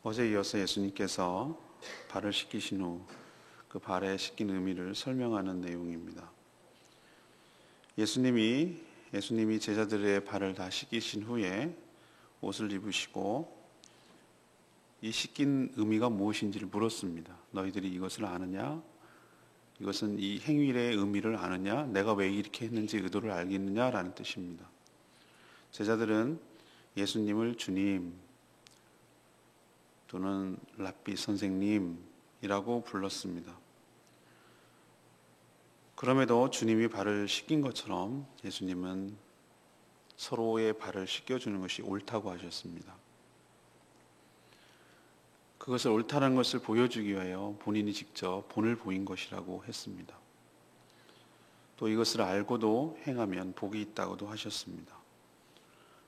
어제 이어서 예수님께서 발을 씻기신 후 그 발에 씻긴 의미를 설명하는 내용입니다. 예수님이 제자들의 발을 다 씻기신 후에 옷을 입으시고 이 씻긴 의미가 무엇인지를 물었습니다. 너희들이 이것을 아느냐? 이것은 이 행위의 의미를 아느냐? 내가 왜 이렇게 했는지 의도를 알겠느냐라는 뜻입니다. 제자들은 예수님을 주님 또는 랍비 선생님이라고 불렀습니다. 그럼에도 주님이 발을 씻긴 것처럼 예수님은 서로의 발을 씻겨주는 것이 옳다고 하셨습니다. 그것을 옳다는 것을 보여주기 위하여 본인이 직접 본을 보인 것이라고 했습니다. 또 이것을 알고도 행하면 복이 있다고도 하셨습니다.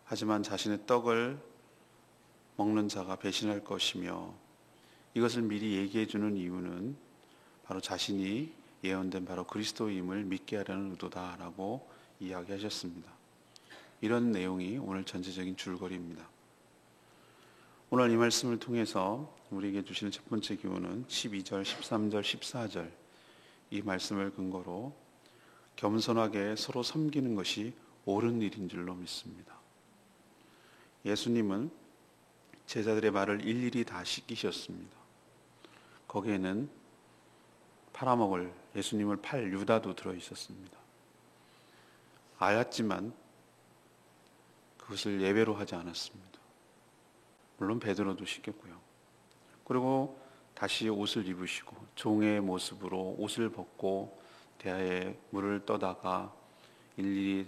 하지만 자신의 떡을 먹는 자가 배신할 것이며 이것을 미리 얘기해 주는 이유는 바로 자신이 예언된 바로 그리스도임을 믿게 하려는 의도다라고 이야기하셨습니다. 이런 내용이 오늘 전체적인 줄거리입니다. 오늘 이 말씀을 통해서 우리에게 주시는 첫 번째 교훈은 12절, 13절, 14절 이 말씀을 근거로 겸손하게 서로 섬기는 것이 옳은 일인 줄로 믿습니다. 예수님은 제자들의 발을 일일이 다 씻기셨습니다. 거기에는 팔아먹을 예수님을 팔 유다도 들어있었습니다. 알았지만 그것을 예외로 하지 않았습니다. 물론 베드로도 씻겼고요. 그리고 다시 옷을 입으시고 종의 모습으로 옷을 벗고 대야에 물을 떠다가 일일이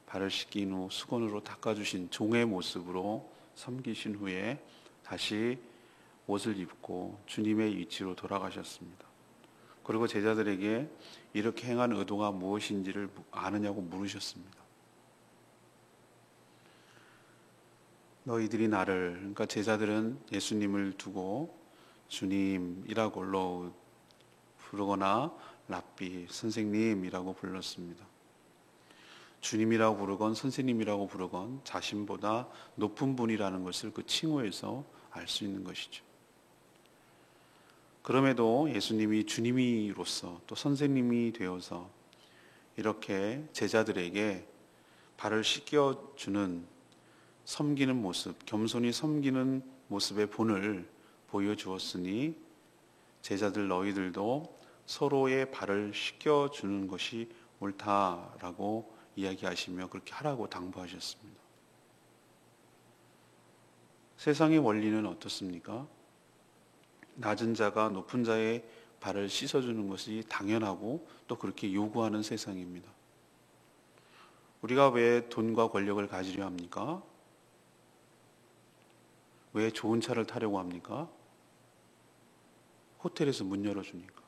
발을 씻긴 후 수건으로 닦아주신 종의 모습으로 섬기신 후에 다시 옷을 입고 주님의 위치로 돌아가셨습니다. 그리고 제자들에게 이렇게 행한 의도가 무엇인지를 아느냐고 물으셨습니다. 너희들이 나를, 그러니까 제자들은 예수님을 두고 주님이라고 부르거나 랍비, 선생님이라고 불렀습니다. 주님이라고 부르건 선생님이라고 부르건 자신보다 높은 분이라는 것을 그 칭호에서 알 수 있는 것이죠. 그럼에도 예수님이 주님이로서 또 선생님이 되어서 이렇게 제자들에게 발을 씻겨주는 섬기는 모습, 겸손히 섬기는 모습의 본을 보여주었으니 제자들 너희들도 서로의 발을 씻겨주는 것이 옳다라고 이야기하시며 그렇게 하라고 당부하셨습니다. 세상의 원리는 어떻습니까? 낮은 자가 높은 자의 발을 씻어주는 것이 당연하고 또 그렇게 요구하는 세상입니다. 우리가 왜 돈과 권력을 가지려 합니까? 왜 좋은 차를 타려고 합니까? 호텔에서 문 열어주니까.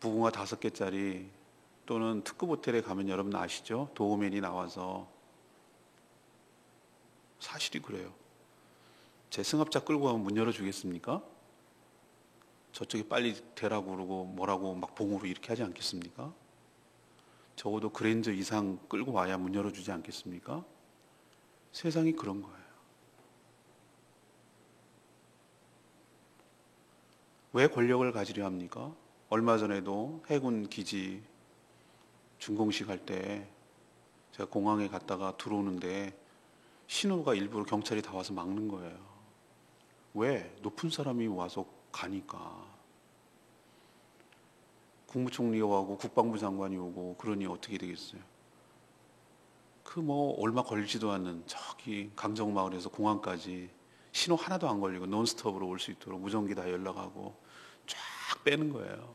부궁화 5개짜리 또는 특급 호텔에 가면 여러분 아시죠? 도어맨이 나와서 사실이 그래요. 제 승합차 끌고 가면 문 열어주겠습니까? 저쪽에 빨리 대라고 그러고 뭐라고 막 봉으로 이렇게 하지 않겠습니까? 적어도 그랜저 이상 끌고 와야 문 열어주지 않겠습니까? 세상이 그런 거예요. 왜 권력을 가지려 합니까? 얼마 전에도 해군 기지 준공식 할 때 제가 공항에 갔다가 들어오는데 신호가 일부러 경찰이 다 와서 막는 거예요. 왜? 높은 사람이 와서 가니까. 국무총리가 오고 국방부 장관이 오고 그러니 어떻게 되겠어요? 그 얼마 걸리지도 않는 저기 강정마을에서 공항까지 신호 하나도 안 걸리고 논스톱으로 올 수 있도록 무전기 다 연락하고 쫙 빼는 거예요.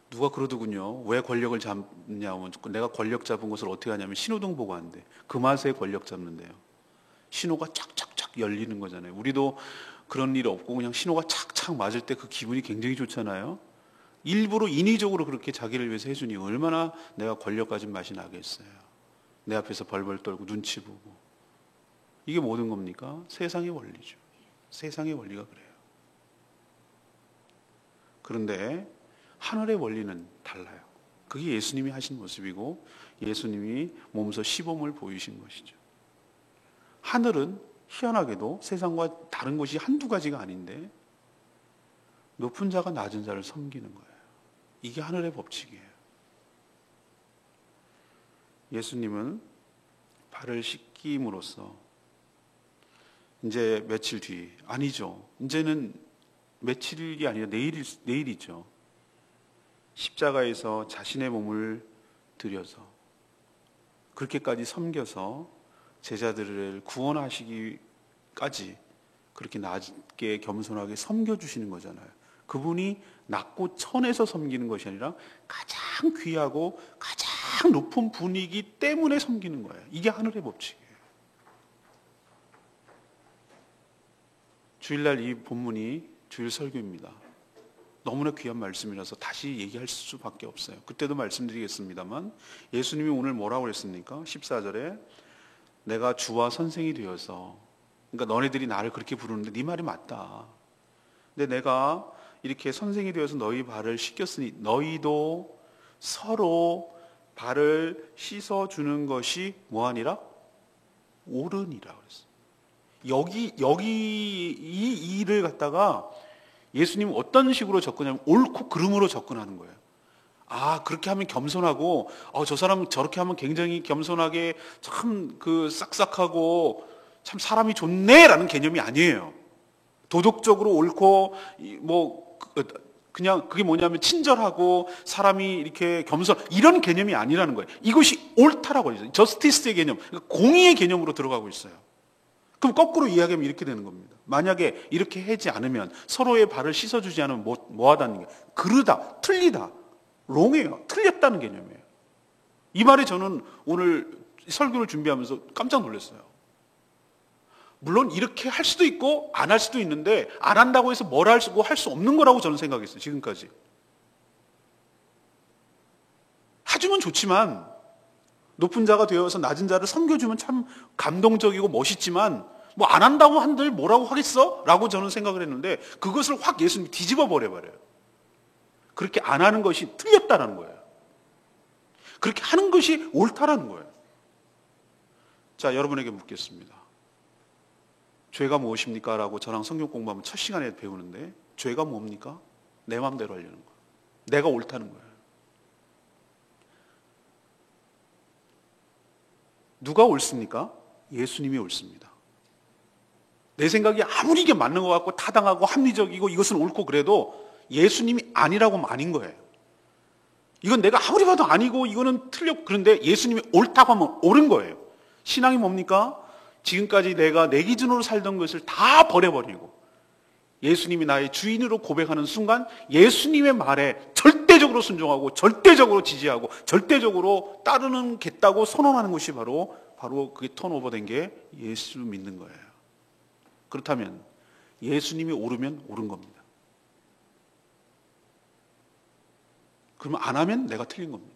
누가 그러더군요. 왜 권력을 잡냐면 내가 권력 잡은 것을 어떻게 하냐면 신호등 보고 한대. 그 맛에 권력 잡는데요. 신호가 착착착 열리는 거잖아요. 우리도 그런 일 없고 그냥 신호가 착착 맞을 때 그 기분이 굉장히 좋잖아요. 일부러 인위적으로 그렇게 자기를 위해서 해주니 얼마나 내가 권력 가진 맛이 나겠어요. 내 앞에서 벌벌 떨고 눈치 보고. 이게 모든 겁니까? 세상의 원리죠. 세상의 원리가 그래요. 그런데 하늘의 원리는 달라요. 그게 예수님이 하신 모습이고 예수님이 몸소 시범을 보이신 것이죠. 하늘은 희한하게도 세상과 다른 것이 한두 가지가 아닌데 높은 자가 낮은 자를 섬기는 거예요. 이게 하늘의 법칙이에요. 예수님은 발을 씻김으로써 이제 며칠 뒤, 아니죠. 이제는 며칠이 아니라 내일이죠. 십자가에서 자신의 몸을 들여서 그렇게까지 섬겨서 제자들을 구원하시기까지 그렇게 낮게 겸손하게 섬겨주시는 거잖아요. 그분이 낮고 천에서 섬기는 것이 아니라 가장 귀하고 가장 높은 분이기 때문에 섬기는 거예요. 이게 하늘의 법칙이에요. 주일날 이 본문이 주일 설교입니다. 너무나 귀한 말씀이라서 다시 얘기할 수밖에 없어요. 그때도 말씀드리겠습니다만 예수님이 오늘 뭐라고 그랬습니까? 14절에 내가 주와 선생이 되어서, 그러니까 너네들이 나를 그렇게 부르는데 네 말이 맞다. 근데 내가 이렇게 선생이 되어서 너희 발을 씻겼으니 너희도 서로 발을 씻어주는 것이 뭐하니라? 옳으니라 그랬어요. 여기 이 일을 갖다가 예수님은 어떤 식으로 접근하냐면 옳고 그름으로 접근하는 거예요. 아, 그렇게 하면 겸손하고, 저 사람 저렇게 하면 굉장히 겸손하게 참 싹싹하고 참 사람이 좋네라는 개념이 아니에요. 도덕적으로 옳고, 그냥 그게 뭐냐면 친절하고 사람이 이렇게 겸손, 이런 개념이 아니라는 거예요. 이것이 옳다라고 해요. 저스티스의 개념, 그러니까 공의의 개념으로 들어가고 있어요. 그럼 거꾸로 이야기하면 이렇게 되는 겁니다. 만약에 이렇게 하지 않으면, 서로의 발을 씻어주지 않으면 뭐 하다는 게 그르다, 틀리다, 롱이에요. 틀렸다는 개념이에요. 이 말에 저는 오늘 설교를 준비하면서 깜짝 놀랐어요. 물론 이렇게 할 수도 있고 안 할 수도 있는데, 안 한다고 해서 뭘 할 수 없는 거라고 저는 생각했어요. 지금까지. 해주면 좋지만, 높은 자가 되어서 낮은 자를 섬겨주면 참 감동적이고 멋있지만, 뭐 안 한다고 한들 뭐라고 하겠어? 라고 저는 생각을 했는데, 그것을 확 예수님이 뒤집어 버려요. 그렇게 안 하는 것이 틀렸다라는 거예요. 그렇게 하는 것이 옳다라는 거예요. 자, 여러분에게 묻겠습니다. 죄가 무엇입니까? 라고 저랑 성경 공부하면 첫 시간에 배우는데, 죄가 뭡니까? 내 마음대로 하려는 거예요. 내가 옳다는 거예요. 누가 옳습니까? 예수님이 옳습니다. 내 생각이 아무리 이게 맞는 것 같고 타당하고 합리적이고 이것은 옳고 그래도 예수님이 아니라고 하면 아닌 거예요. 이건 내가 아무리 봐도 아니고 이거는 틀렸고, 그런데 예수님이 옳다고 하면 옳은 거예요. 신앙이 뭡니까? 지금까지 내가 내 기준으로 살던 것을 다 버려버리고 예수님이 나의 주인으로 고백하는 순간 예수님의 말에 절대적으로 순종하고 절대적으로 지지하고 절대적으로 따르겠다고 선언하는 것이 바로 그게 턴오버된 게 예수 믿는 거예요. 그렇다면 예수님이 옳으면 옳은 겁니다. 그러면 안 하면 내가 틀린 겁니다.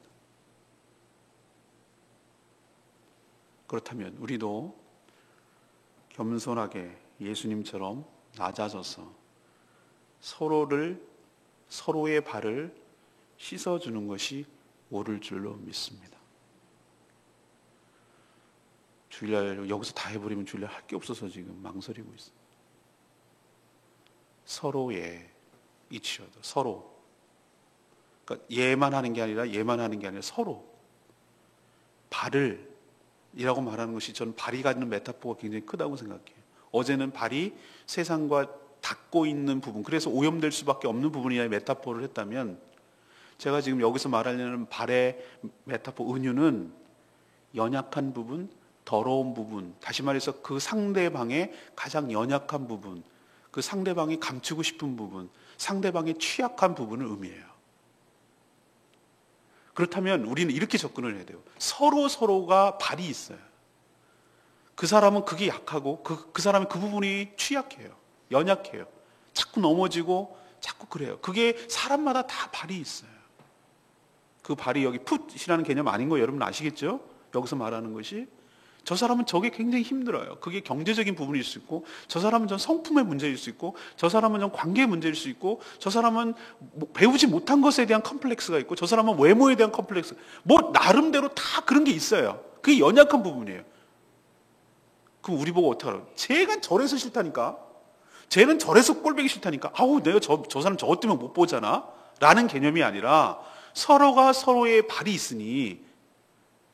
그렇다면 우리도 겸손하게 예수님처럼 낮아져서 서로의 발을 씻어주는 것이 옳을 줄로 믿습니다. 주일날 여기서 다 해버리면 주일날 할 게 없어서 지금 망설이고 있어요. 서로의 이치어도 서로. 그러니까 얘만 하는 게 아니라 서로. 발을이라고 말하는 것이 저는 발이 갖는 메타포가 굉장히 크다고 생각해요. 어제는 발이 세상과 닿고 있는 부분, 그래서 오염될 수밖에 없는 부분이라는 메타포를 했다면, 제가 지금 여기서 말하려는 발의 메타포 은유는 연약한 부분, 더러운 부분, 다시 말해서 그 상대방의 가장 연약한 부분, 그 상대방이 감추고 싶은 부분, 상대방의 취약한 부분을 의미해요. 그렇다면 우리는 이렇게 접근을 해야 돼요. 서로가 발이 있어요. 그 사람은 그게 약하고 그 사람은 그 부분이 취약해요. 연약해요. 자꾸 넘어지고 자꾸 그래요. 그게 사람마다 다 발이 있어요. 그 발이 여기 풋이라는 개념 아닌 거 여러분 아시겠죠? 여기서 말하는 것이 저 사람은 저게 굉장히 힘들어요. 그게 경제적인 부분일 수 있고, 저 사람은 전 성품의 문제일 수 있고, 저 사람은 전 관계의 문제일 수 있고, 저 사람은 배우지 못한 것에 대한 컴플렉스가 있고, 저 사람은 외모에 대한 컴플렉스, 나름대로 다 그런 게 있어요. 그게 연약한 부분이에요. 그럼 우리 보고 어떻게 하라고? 쟤가 저래서 싫다니까. 쟤는 저래서 꼴보기 싫다니까. 아우, 내가 저 사람 저것 때문에 못 보잖아. 라는 개념이 아니라 서로가 서로의 발이 있으니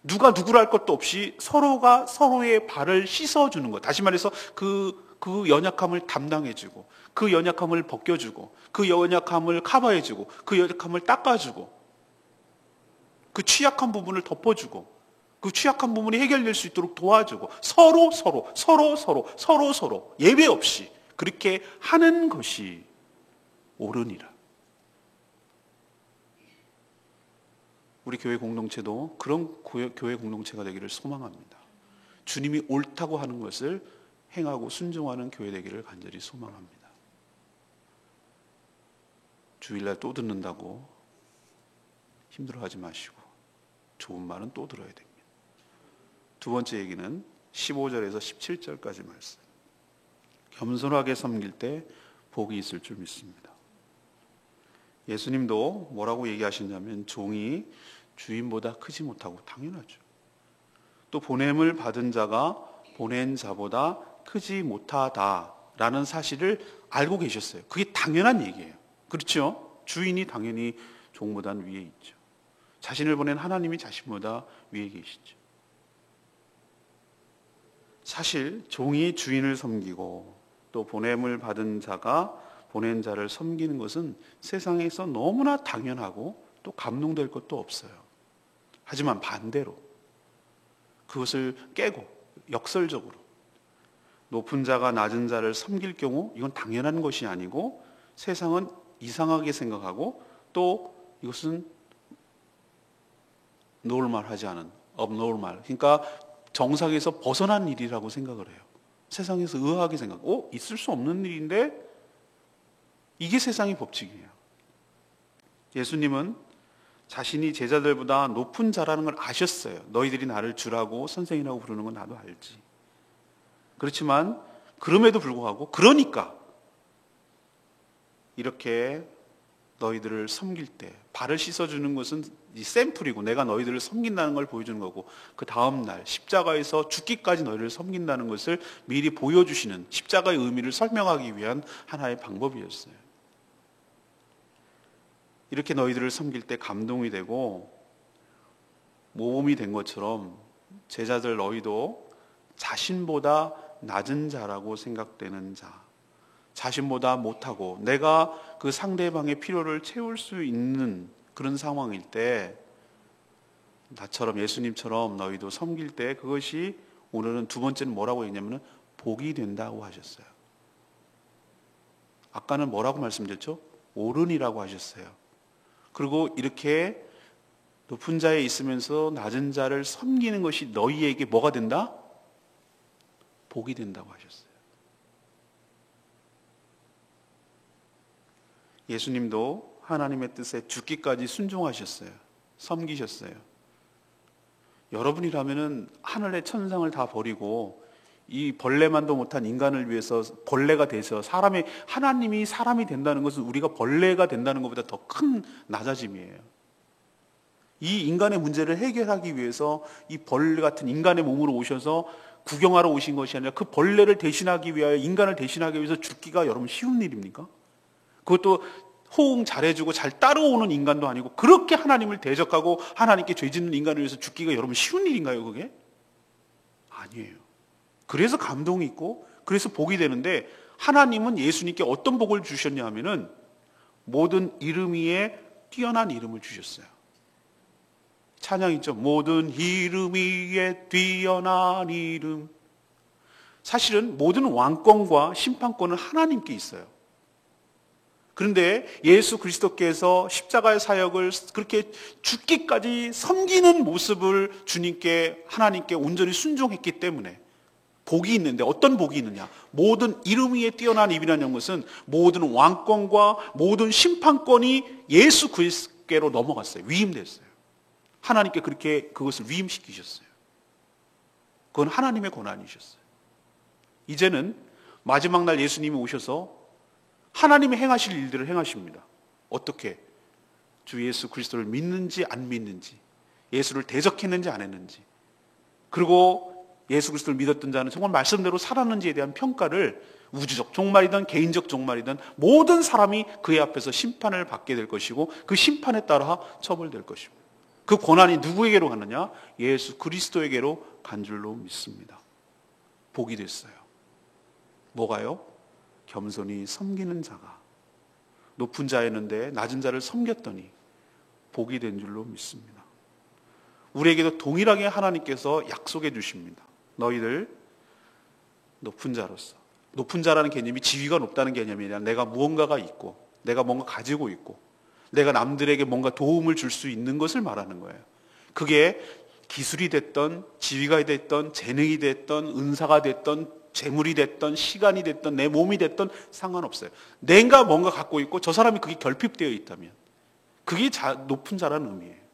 누가 누구를 할 것도 없이 서로가 서로의 발을 씻어주는 것. 다시 말해서 그 연약함을 담당해주고, 그 연약함을 벗겨주고, 그 연약함을 커버해주고, 그 연약함을 닦아주고, 그 취약한 부분을 덮어주고, 그 취약한 부분이 해결될 수 있도록 도와주고, 서로 예외 없이 그렇게 하는 것이 옳으니라. 우리 교회 공동체도 그런 교회 공동체가 되기를 소망합니다. 주님이 옳다고 하는 것을 행하고 순종하는 교회 되기를 간절히 소망합니다. 주일날 또 듣는다고 힘들어하지 마시고 좋은 말은 또 들어야 됩니다. 두 번째 얘기는 15절에서 17절까지 말씀. 겸손하게 섬길 때 복이 있을 줄 믿습니다. 예수님도 뭐라고 얘기하시냐면 종이 주인보다 크지 못하고, 당연하죠. 또 보냄을 받은 자가 보낸 자보다 크지 못하다라는 사실을 알고 계셨어요. 그게 당연한 얘기예요. 그렇죠? 주인이 당연히 종보다 위에 있죠. 자신을 보낸 하나님이 자신보다 위에 계시죠. 사실 종이 주인을 섬기고 또 보냄을 받은 자가 보낸 자를 섬기는 것은 세상에서 너무나 당연하고 또 감동될 것도 없어요. 하지만 반대로 그것을 깨고 역설적으로 높은 자가 낮은 자를 섬길 경우 이건 당연한 것이 아니고 세상은 이상하게 생각하고 또 이것은 노멀하지 않은 abnormal, 그러니까 정상에서 벗어난 일이라고 생각을 해요. 세상에서 의아하게 생각하고 있을 수 없는 일인데 이게 세상의 법칙이에요. 예수님은 자신이 제자들보다 높은 자라는 걸 아셨어요. 너희들이 나를 주라고 선생이라고 부르는 건 나도 알지. 그렇지만 그럼에도 불구하고, 그러니까 이렇게 너희들을 섬길 때 발을 씻어주는 것은 이 샘플이고 내가 너희들을 섬긴다는 걸 보여주는 거고, 그 다음 날 십자가에서 죽기까지 너희를 섬긴다는 것을 미리 보여주시는, 십자가의 의미를 설명하기 위한 하나의 방법이었어요. 이렇게 너희들을 섬길 때 감동이 되고 모범이 된 것처럼 제자들 너희도 자신보다 낮은 자라고 생각되는 자, 자신보다 못하고 내가 그 상대방의 필요를 채울 수 있는 그런 상황일 때 나처럼, 예수님처럼 너희도 섬길 때 그것이, 오늘은 두 번째는 뭐라고 했냐면 복이 된다고 하셨어요. 아까는 뭐라고 말씀드렸죠? 옳으니라고 하셨어요. 그리고 이렇게 높은 자에 있으면서 낮은 자를 섬기는 것이 너희에게 뭐가 된다? 복이 된다고 하셨어요. 예수님도 하나님의 뜻에 죽기까지 순종하셨어요. 섬기셨어요. 여러분이라면은 하늘의 천상을 다 버리고 이 벌레만도 못한 인간을 위해서 벌레가 돼서 하나님이 사람이 된다는 것은 우리가 벌레가 된다는 것보다 더 큰 낮아짐이에요. 이 인간의 문제를 해결하기 위해서 이 벌레 같은 인간의 몸으로 오셔서 구경하러 오신 것이 아니라 그 벌레를 대신하기 위하여, 인간을 대신하기 위해서 죽기가 여러분 쉬운 일입니까? 그것도 호응 잘해주고 잘 따라오는 인간도 아니고 그렇게 하나님을 대적하고 하나님께 죄짓는 인간을 위해서 죽기가 여러분 쉬운 일인가요, 그게? 아니에요. 그래서 감동이 있고 그래서 복이 되는데, 하나님은 예수님께 어떤 복을 주셨냐 하면은 모든 이름 위에 뛰어난 이름을 주셨어요. 찬양 있죠? 모든 이름 위에 뛰어난 이름. 사실은 모든 왕권과 심판권은 하나님께 있어요. 그런데 예수 그리스도께서 십자가의 사역을 그렇게 죽기까지 섬기는 모습을 주님께, 하나님께 온전히 순종했기 때문에 복이 있는데, 어떤 복이 있느냐? 모든 이름 위에 뛰어난 이름이라는 것은 모든 왕권과 모든 심판권이 예수 그리스도께로 넘어갔어요. 위임됐어요. 하나님께 그렇게 그것을 위임시키셨어요. 그건 하나님의 권한이셨어요. 이제는 마지막 날 예수님이 오셔서 하나님이 행하실 일들을 행하십니다. 어떻게? 주 예수 그리스도를 믿는지 안 믿는지, 예수를 대적했는지 안 했는지, 그리고 예수 그리스도를 믿었던 자는 정말 말씀대로 살았는지에 대한 평가를 우주적 종말이든 개인적 종말이든 모든 사람이 그의 앞에서 심판을 받게 될 것이고 그 심판에 따라 처벌될 것이고 그 고난이 누구에게로 가느냐? 예수 그리스도에게로 간 줄로 믿습니다. 복이 됐어요. 뭐가요? 겸손히 섬기는 자가 높은 자였는데 낮은 자를 섬겼더니 복이 된 줄로 믿습니다. 우리에게도 동일하게 하나님께서 약속해 주십니다. 너희들 높은 자로서, 높은 자라는 개념이 지위가 높다는 개념이 아니라 내가 무언가가 있고 내가 뭔가 가지고 있고 내가 남들에게 뭔가 도움을 줄 수 있는 것을 말하는 거예요. 그게 기술이 됐던 지위가 됐던 재능이 됐던 은사가 됐던 재물이 됐던 시간이 됐던 내 몸이 됐던 상관없어요. 내가 뭔가 갖고 있고 저 사람이 그게 결핍되어 있다면 그게 높은 자라는 의미예요.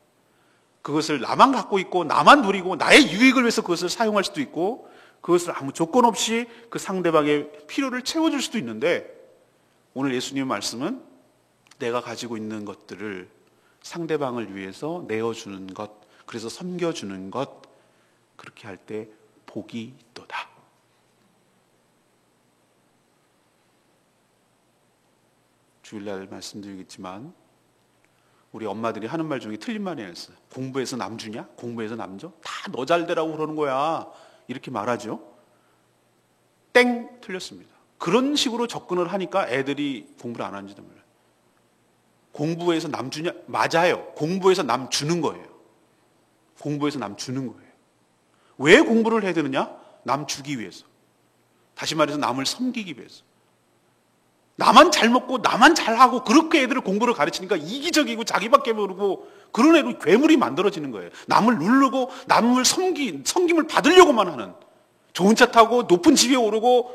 그것을 나만 갖고 있고 나만 누리고 나의 유익을 위해서 그것을 사용할 수도 있고 그것을 아무 조건 없이 그 상대방의 필요를 채워줄 수도 있는데 오늘 예수님의 말씀은 내가 가지고 있는 것들을 상대방을 위해서 내어주는 것, 그래서 섬겨주는 것, 그렇게 할 때 복이 있도다. 주일날 말씀드리겠지만 우리 엄마들이 하는 말 중에 틀린 말이 있어요. 공부해서 남 주냐? 공부해서 남 줘? 다 너 잘 되라고 그러는 거야. 이렇게 말하죠. 땡! 틀렸습니다. 그런 식으로 접근을 하니까 애들이 공부를 안 하는지도 몰라요. 공부해서 남 주냐? 맞아요. 공부해서 남 주는 거예요. 공부해서 남 주는 거예요. 왜 공부를 해야 되느냐? 남 주기 위해서. 다시 말해서 남을 섬기기 위해서. 나만 잘 먹고 나만 잘하고 그렇게 애들을 공부를 가르치니까 이기적이고 자기밖에 모르고 그런 애로 괴물이 만들어지는 거예요. 남을 누르고 남을 섬김을 받으려고만 하는, 좋은 차 타고 높은 집에 오르고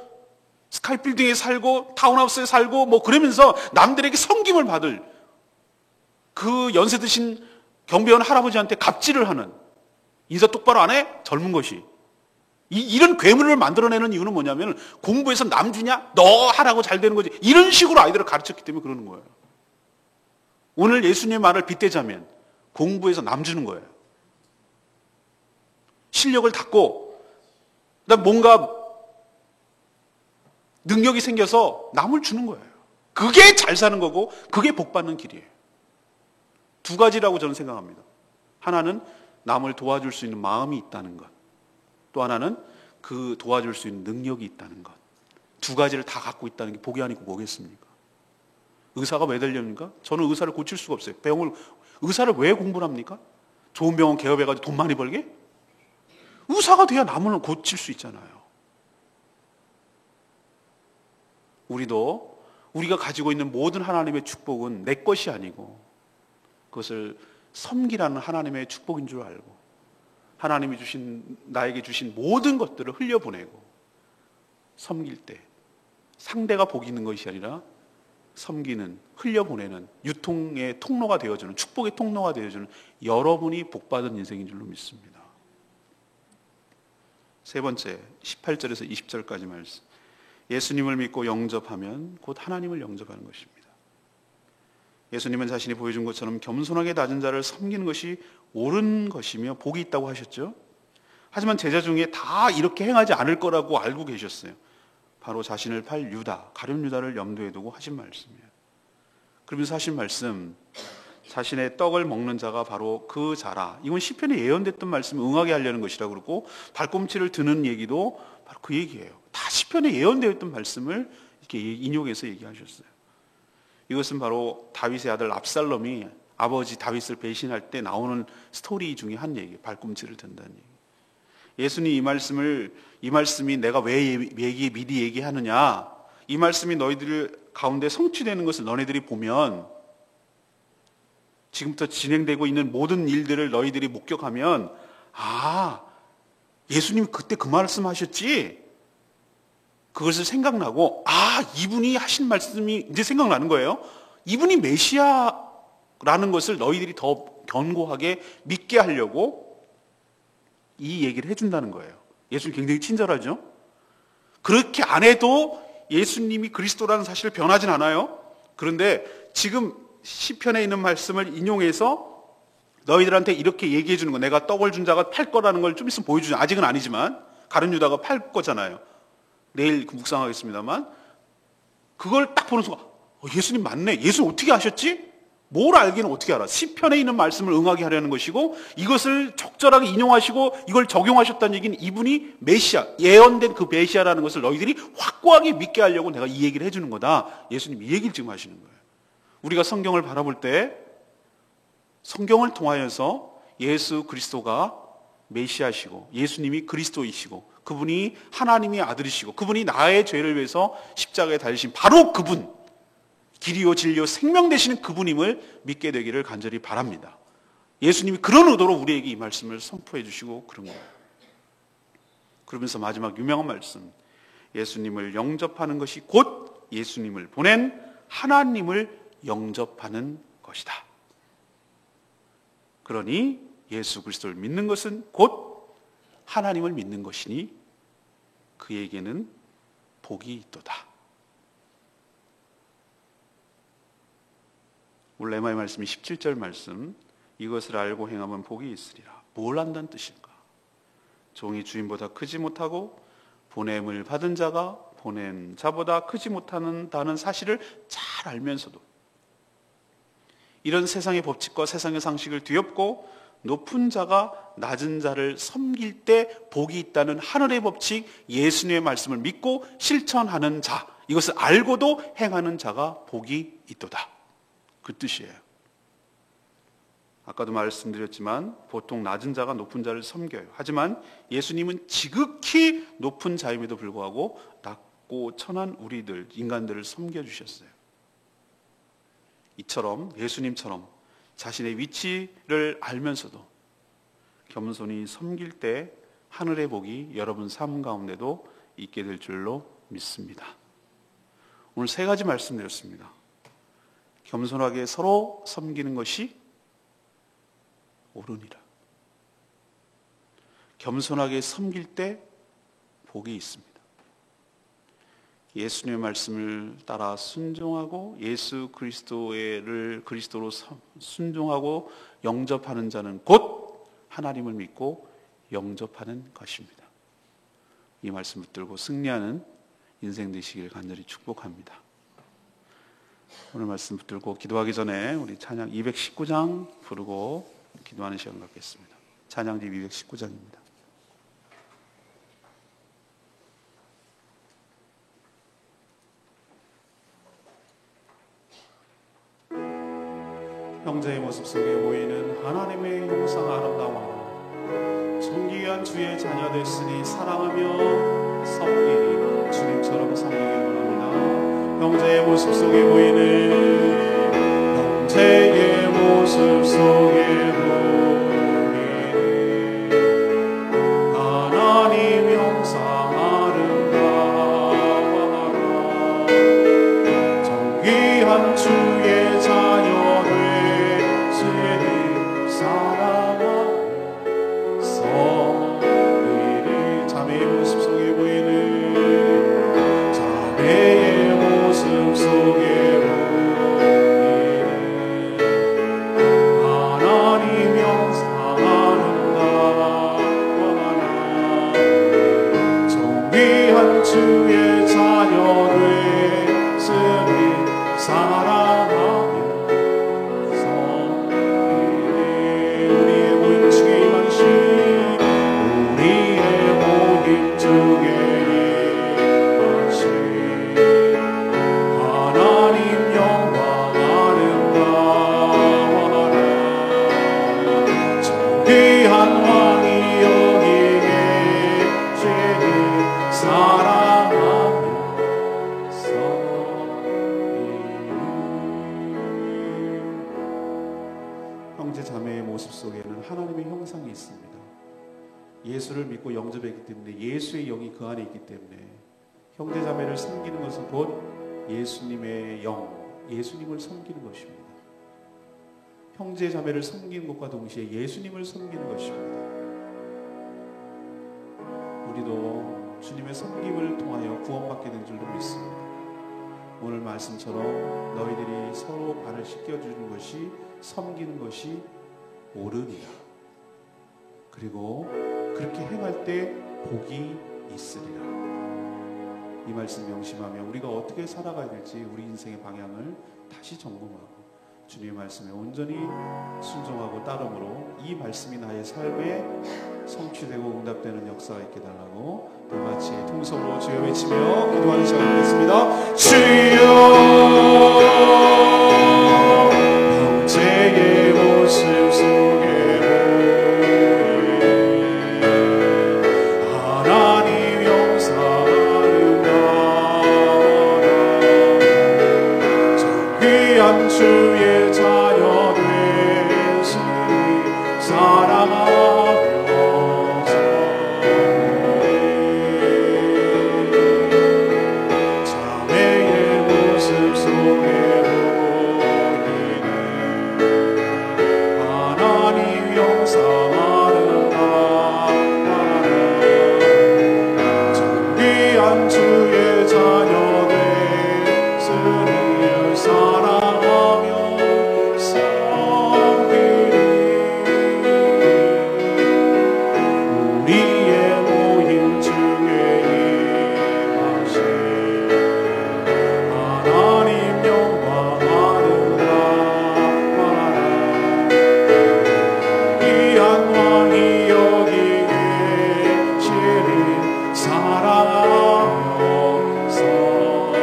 스카이 빌딩에 살고 타운하우스에 살고 뭐 그러면서 남들에게 섬김을 받을 그 연세 드신 경비원 할아버지한테 갑질을 하는, 인사 똑바로 안 해? 젊은 것이. 이런 괴물을 만들어내는 이유는 뭐냐면 공부해서 남 주냐? 너 하라고 잘 되는 거지. 이런 식으로 아이들을 가르쳤기 때문에 그러는 거예요. 오늘 예수님의 말을 빗대자면 공부해서 남 주는 거예요. 실력을 닦고 그다음 뭔가 능력이 생겨서 남을 주는 거예요. 그게 잘 사는 거고 그게 복 받는 길이에요. 두 가지라고 저는 생각합니다. 하나는 남을 도와줄 수 있는 마음이 있다는 것. 또 하나는 그 도와줄 수 있는 능력이 있다는 것. 두 가지를 다 갖고 있다는 게 복이 아니고 뭐겠습니까? 의사가 왜 되려니까? 저는 의사를 고칠 수가 없어요. 의사를 왜 공부를 합니까? 좋은 병원 개업해가지고 돈 많이 벌게? 의사가 돼야 남을 고칠 수 있잖아요. 우리도 우리가 가지고 있는 모든 하나님의 축복은 내 것이 아니고 그것을 섬기라는 하나님의 축복인 줄 알고 하나님이 나에게 주신 모든 것들을 흘려보내고 섬길 때 상대가 복이 있는 것이 아니라 섬기는, 흘려보내는 유통의 통로가 되어주는, 축복의 통로가 되어주는 여러분이 복받은 인생인 줄로 믿습니다. 세 번째, 18절에서 20절까지 말씀. 예수님을 믿고 영접하면 곧 하나님을 영접하는 것입니다. 예수님은 자신이 보여준 것처럼 겸손하게 낮은 자를 섬기는 것이 옳은 것이며 복이 있다고 하셨죠. 하지만 제자 중에 다 이렇게 행하지 않을 거라고 알고 계셨어요. 바로 자신을 팔 유다, 가룟 유다를 염두에 두고 하신 말씀이에요. 그러면서 하신 말씀, 자신의 떡을 먹는 자가 바로 그 자라. 이건 시편에 예언됐던 말씀을 응하게 하려는 것이라고 그러고 발꿈치를 드는 얘기도 바로 그 얘기예요. 다 시편에 예언되어 있던 말씀을 이렇게 인용해서 얘기하셨어요. 이것은 바로 다윗의 아들 압살롬이 아버지 다윗을 배신할 때 나오는 스토리 중에 한 얘기예요. 발꿈치를 든다는 얘기. 예수님 이 말씀이 내가 왜 미리 얘기하느냐? 이 말씀이 너희들 가운데 성취되는 것을 너희들이 보면 지금부터 진행되고 있는 모든 일들을 너희들이 목격하면 예수님이 그때 그 말씀 하셨지? 그것을 생각나고 이분이 하신 말씀이 이제 생각나는 거예요. 이분이 메시아라는 것을 너희들이 더 견고하게 믿게 하려고 이 얘기를 해준다는 거예요. 예수님 굉장히 친절하죠? 그렇게 안 해도 예수님이 그리스도라는 사실을 변하진 않아요. 그런데 지금 시편에 있는 말씀을 인용해서 너희들한테 이렇게 얘기해 주는 거, 내가 떡을 준 자가 팔 거라는 걸 좀 있으면 보여주죠. 아직은 아니지만 가룟 유다가 팔 거잖아요. 내일 묵상하겠습니다만 그걸 딱 보는 순간 예수님 맞네. 예수님 어떻게 아셨지? 뭘 알기는 어떻게 알아? 시편에 있는 말씀을 응하게 하려는 것이고 이것을 적절하게 인용하시고 이걸 적용하셨다는 얘기는 이분이 메시아, 예언된 그 메시아라는 것을 너희들이 확고하게 믿게 하려고 내가 이 얘기를 해주는 거다. 예수님 이 얘기를 지금 하시는 거예요. 우리가 성경을 바라볼 때 성경을 통하여서 예수 그리스도가 메시아시고 예수님이 그리스도이시고 그분이 하나님의 아들이시고 그분이 나의 죄를 위해서 십자가에 달리신 바로 그분, 길이요 진리요 생명 되시는 그분임을 믿게 되기를 간절히 바랍니다. 예수님이 그런 의도로 우리에게 이 말씀을 선포해 주시고 그런 거예요. 그러면서 마지막 유명한 말씀, 예수님을 영접하는 것이 곧 예수님을 보낸 하나님을 영접하는 것이다. 그러니 예수 그리스도를 믿는 것은 곧 하나님을 믿는 것이니 그에게는 복이 있도다. 오늘 레마의 말씀이 17절 말씀, 이것을 알고 행하면 복이 있으리라. 뭘 안다는 뜻인가? 종이 주인보다 크지 못하고 보냄을 받은 자가 보낸 자보다 크지 못한다는 사실을 잘 알면서도 이런 세상의 법칙과 세상의 상식을 뒤엎고 높은 자가 낮은 자를 섬길 때 복이 있다는 하늘의 법칙, 예수님의 말씀을 믿고 실천하는 자, 이것을 알고도 행하는 자가 복이 있도다. 그 뜻이에요. 아까도 말씀드렸지만 보통 낮은 자가 높은 자를 섬겨요. 하지만 예수님은 지극히 높은 자임에도 불구하고 낮고 천한 우리들, 인간들을 섬겨주셨어요. 이처럼 예수님처럼 자신의 위치를 알면서도 겸손히 섬길 때 하늘의 복이 여러분 삶 가운데도 있게 될 줄로 믿습니다. 오늘 세 가지 말씀드렸습니다. 겸손하게 서로 섬기는 것이 옳으니라. 겸손하게 섬길 때 복이 있습니다. 예수님의 말씀을 따라 순종하고 예수 그리스도로 순종하고 영접하는 자는 곧 하나님을 믿고 영접하는 것입니다. 이 말씀 붙들고 승리하는 인생 되시길 간절히 축복합니다. 오늘 말씀 붙들고 기도하기 전에 우리 찬양 219장 부르고 기도하는 시간 갖겠습니다. 찬양집 219장입니다. 형제의 모습 속에 보이는 하나님의 형상 아름다워 존귀한 주의 자녀 됐으니 사랑하며 섬기리 주님처럼 섬기길 원합니다. 형제의 모습 속에 보이는 형제의 모습 속에 보이는 하나님 형상 아름다워 존귀한 주의 자녀 주의 자녀 됐으니 사랑하며 섬기리 우리의 모임 중에 임하신 우리의 모임 중에 임하신 하나님 영광 아름다워라 존귀한 왕이 여기 계시니 형제 자매의 모습 속에는 하나님의 형상이 있습니다. 예수를 믿고 영접했기 때문에 예수의 영이 그 안에 있기 때문에 형제 자매를 섬기는 것은 곧 예수님의 영, 예수님을 섬기는 것입니다. 형제 자매를 섬기는 것과 동시에 예수님을 섬기는 것입니다. 우리도 주님의 섬김을 통하여 구원받게 된 줄로 믿습니다. 오늘 말씀처럼 너희들이 서로 발을 씻겨주는 것이 섬기는 것이 옳으니라. 그리고 그렇게 행할 때 복이 있으리라. 이 말씀 명심하며 우리가 어떻게 살아가야 될지 우리 인생의 방향을 다시 점검하고 주님의 말씀에 온전히 순종하고 따름으로 이 말씀이 나의 삶에 성취되고 응답되는 역사가 있게 달라고 다 같이 통성으로 주여 외치며 기도하는 시간 갖겠습니다. 주여, 형제의 모습 속에 보이니 하나님 영상하는 나라 정귀한 주의 자녀 되시니 사랑하며 자매의 모습 속에 영상하는 나라 정귀한 주의 자녀 되시니 사랑하며 섬기리 우리의 모임 중에 임하신 하나님 영광하는 나라 귀한 왕이 여기 계시니 사랑하며 섬기리.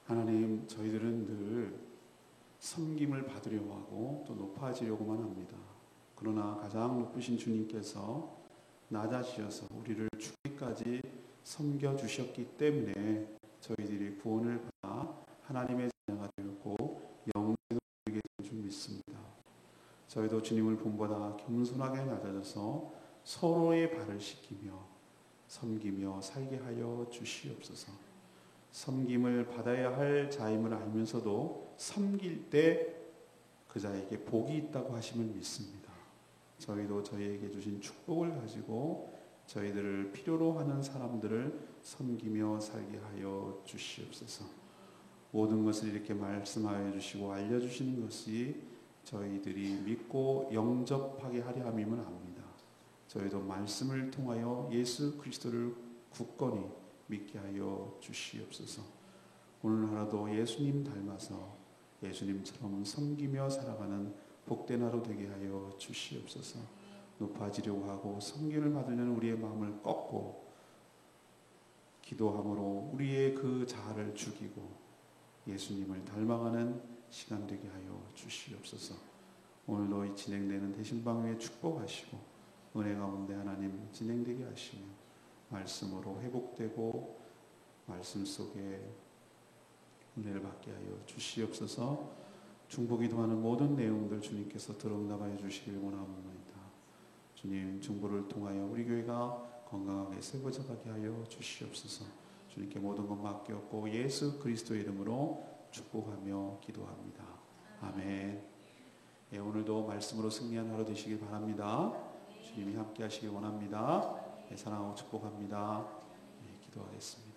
하나님, 저희들은 늘 섬김을 받으려고 하고 또 높아지려고만 합니다. 그러나 가장 높으신 주님께서 낮아지셔서 우리를 죽기까지 섬겨주셨기 때문에 저희들이 구원을 받아 하나님의 자녀가 되었고 영생을 누리게 된 줄 믿습니다. 저희도 주님을 본보다 겸손하게 낮아져서 서로의 발을 씻기며 섬기며 살게 하여 주시옵소서. 섬김을 받아야 할 자임을 알면서도 섬길 때 그 자에게 복이 있다고 하심을 믿습니다. 저희도 저희에게 주신 축복을 가지고 저희들을 필요로 하는 사람들을 섬기며 살게 하여 주시옵소서. 모든 것을 이렇게 말씀하여 주시고 알려주시는 것이 저희들이 믿고 영접하게 하려 함임을 압니다. 저희도 말씀을 통하여 예수 그리스도를 굳건히 믿게 하여 주시옵소서. 오늘 하루도 예수님 닮아서 예수님처럼 섬기며 살아가는 복된 하루 되게 하여 주시옵소서. 높아지려고 하고 섬김을 받으려는 우리의 마음을 꺾고 기도함으로 우리의 그 자아를 죽이고 예수님을 닮아가는 시간 되게 하여 주시옵소서. 오늘도 이 진행되는 대신방위에 축복하시고 은혜 가운데 하나님 진행되게 하시며 말씀으로 회복되고 말씀 속에 은혜를 받게 하여 주시옵소서. 중보기도하는 모든 내용들 주님께서 들어응답하여 주시길 원하옵나이다. 주님, 중보를 통하여 우리 교회가 건강하게 세워져가게 하여 주시옵소서. 주님께 모든 것 맡겼고 예수 그리스도의 이름으로 축복하며 기도합니다. 아멘. 예, 오늘도 말씀으로 승리한 하루 되시길 바랍니다. 주님이 함께 하시길 원합니다. 예, 사랑하고 축복합니다. 예, 기도하겠습니다.